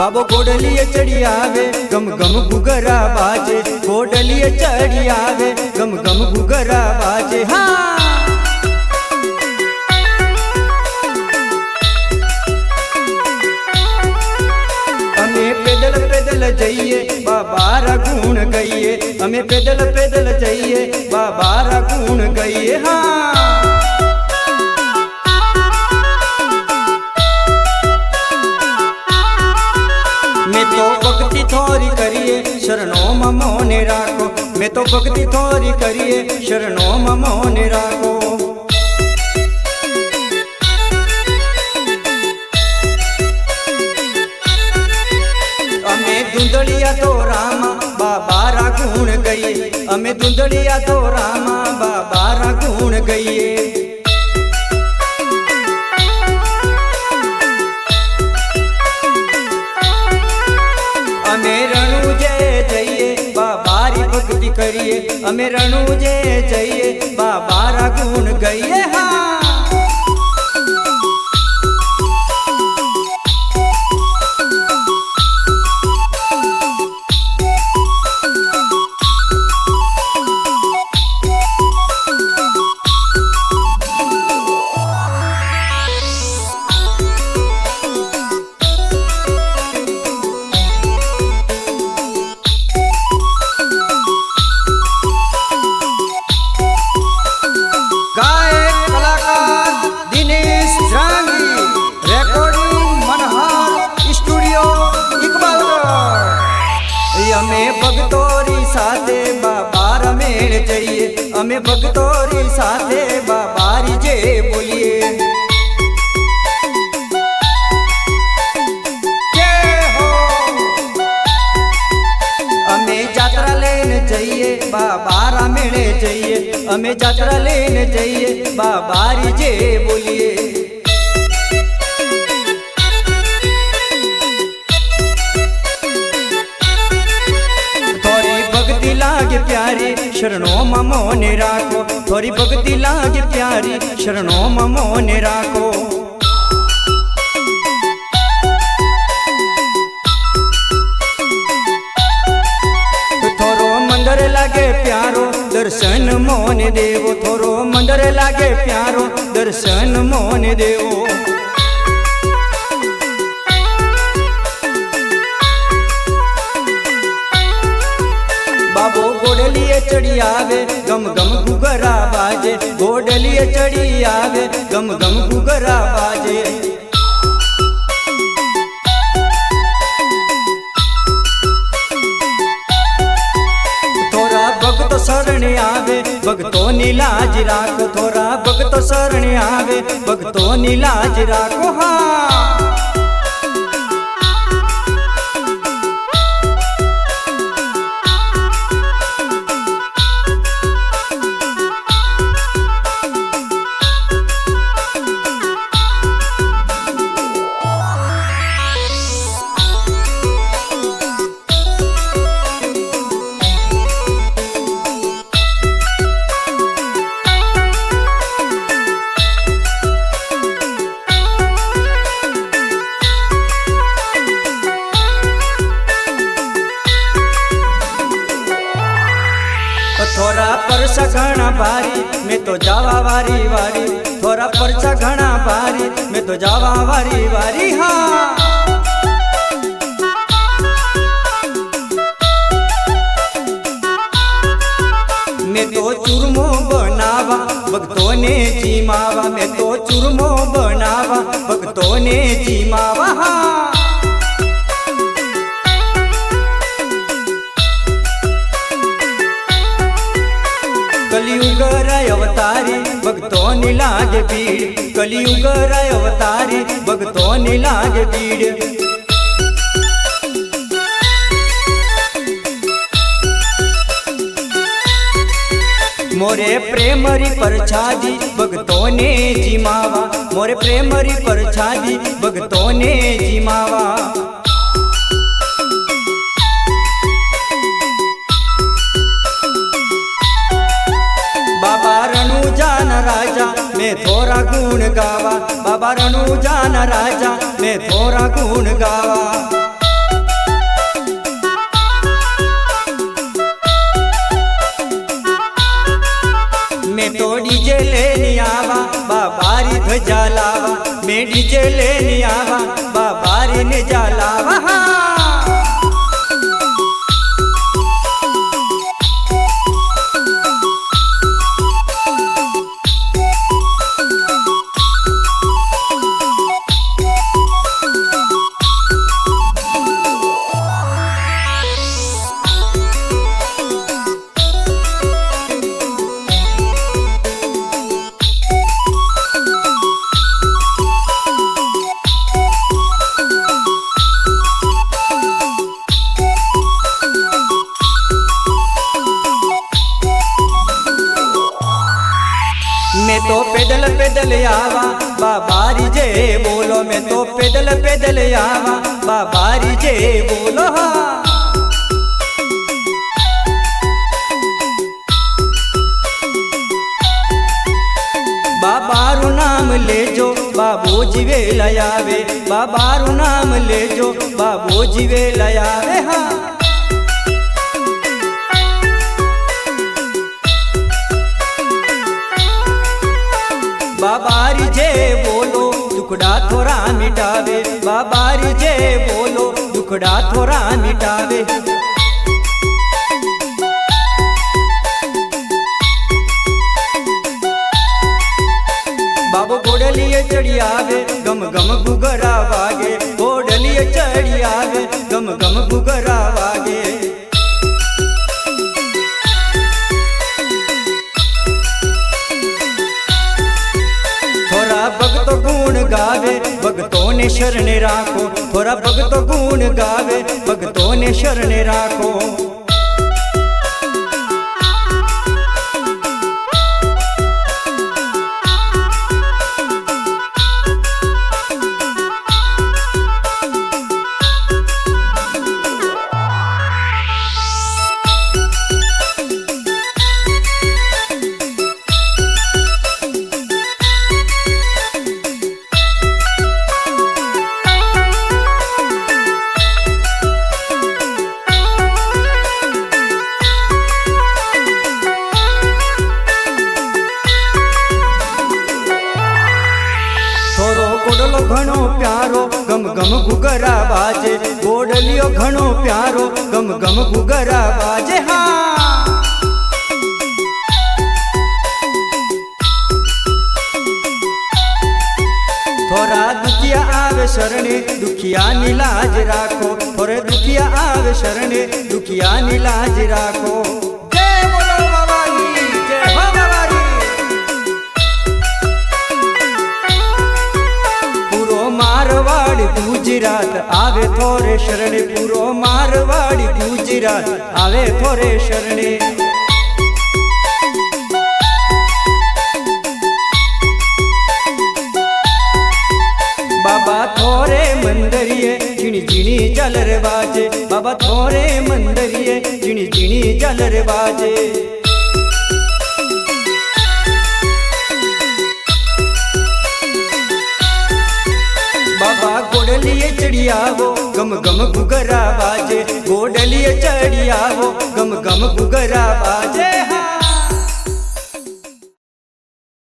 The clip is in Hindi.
बाबो गोडलिए चढ़ी आवे गम गम गुगरा बाजे, गोडलिए चढ़ी आवे गम गम गुगरा बाजे। हाँ अमे पैदल पैदल जाइए बाबा गुण गइए, अमे पैदल पैदल जाइए बाबा गुण गइए। हाँ मैं तो भक्ति थोड़ी करिए शरणों में मोने राखो, मैं तो भक्ति थोड़ी करिए शरणों में मोने राखो। अमे धुंधलिया तो रामा बाबा गुण गइए, अमे धुंधलिया तो रामा बाबा गुण गइए। अमे रणुजे जइए बाबारी भक्ति करिए, अमे रणुजे जइए बाबा गुण गइए। हाँ अमे भगतोरी साथे बाबा मेल जाइए, अमे भगतोरी साथे बाबारी जे बोलिए। अमे यात्रा लेने जाइए बाबा मेले जाइए, अमे यात्रा लेने जाइए बाबारी जे बोलिए। लागे प्यारी शरणों में मोने राखो, थोड़ी भक्ति लागे प्यारी शरणों में मोने राखो। थोरो मंदिर लागे प्यारो दर्शन मोने देवो, थोरो मंदिर लागे प्यारो दर्शन मोने देवो। बाबो गोडलिए चढ़ी आवे गम गम गुगरा बाजे, गोडलिए चढ़ी आवे गम गम गुगरा बाजे। थोड़ा भगत शरण आवे भगतों नी लाज राखो, थोड़ा भगत शरण आवे भगतों नी लाज राखो। हाँ थोड़ा परसा घना भारी मैं तो जावा वारी वारी, थोड़ा परसा घना भारी मैं तो जावा वारी वारी। हाँ मैं तो चूरमो बनावा भक्तों ने जीमावा, मैं तो चूरमो बनावा भक्तों ने जीमावा। हाँ कलियुग राय अवतारी भक्तों ने लागे भीड़, कलियुग राय अवतारी भक्तों ने लागे भीड़। मोरे प्रेमरी परछादी भक्तों ने जिमावा, मोरे प्रेमरी परछादी भक्तों ने जिमावा। बाबा रणुजान राजा मैं थोड़ा गुण गावा, बाबा रणुजान राजा मैं थोड़ा गुण गावा। डीजे लेनी आवा बाबारी ध्वजा लावा मैं डीजे लेनी आवा बाबारी ने जा लावा मैं तो पैदल पैदल आवा बाबारी जय बोलो मैं तो पैदल पैदल आवा बाबारी जय बोलो बाबारू नाम लेजो बाबू जीवे लयावे बाबारू नाम लेजो बाबू जीवे लयावे हाँ बाबारी जय बोलो दुखड़ा थोड़ा मिटावे बाबारी जय बोलो दुखड़ा थोड़ा मिटावे बाबू घोड़लिए चढ़ी आवे गम गम गुगरा वागे घोड़लिए चढ़ी आवे गम गम गुगरा वागे भगतो गुण गावे भगतों ने शरण राखो थोड़ा भगतो गुण गावे भगतों ने शरण राखो गोडलो घणो प्यारो गम गम गुगरा बाजे गोडलियो घणो प्यारो गम गम गुगरा बाजे हाँ थोड़ा दुखिया आवे शरणे दुखिया नीलाज राखो थोड़े दुखिया आवे शरणे दुखिया नीलाज राखो जय बोलो बाबारी जय हो बाबारी मारवाड़ी गुजरात आवे थोरे शरणे पूरो मारवाड़ी गुजरात आवे थोरे शरणे बाबा थोरे मंदरिये झिणी झिणी झालर बाजे बाबा थोरे मंदरिये झिणी झिणी झालर बाजे बाबा गोडलिए चढ़ी आवो गम गम गुगरा बाजे गोडलिए चढ़ी आवो गम गम गुगरा बाजे हाँ